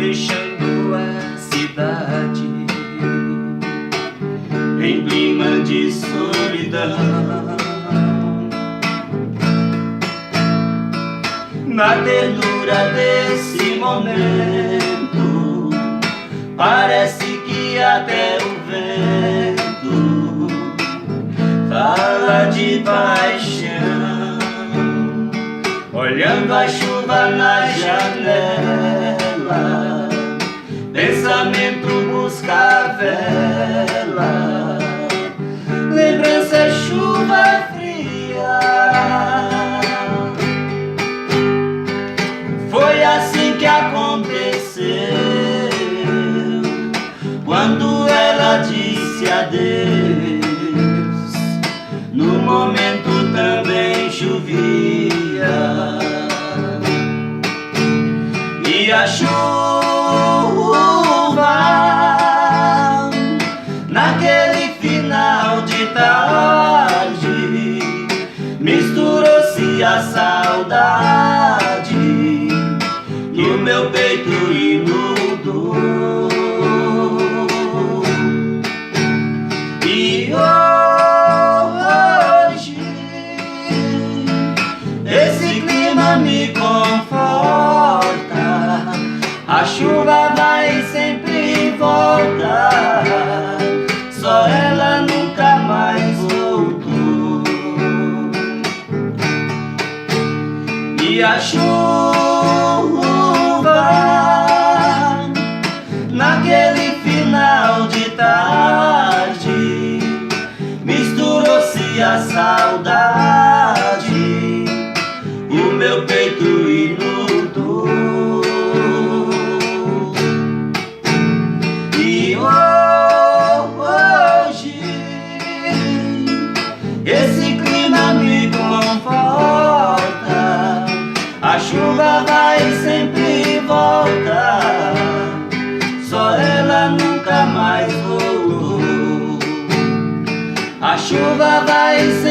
deixando a cidade em clima de solidão. Na ternura desse momento, parece que até o vento fala de paixão. Olhando a chuva na janela, pensamento busca a vela, lembrança é chuva fria. Foi assim que aconteceu, quando ela disse adeus. No momento também chovia, e a chuva naquele final de tarde misturou-se a saudade no meu peito inundou. E hoje esse clima me conforta, a chuva vai sempre e volta, só ela nunca mais voltou. E a chuva naquele final de tarde misturou-se a saudade, o meu peito inundou. E hoje esse clima me conforta, a chuva vai sempre e volta, só ela nunca mais voltou. A chuva vai sempre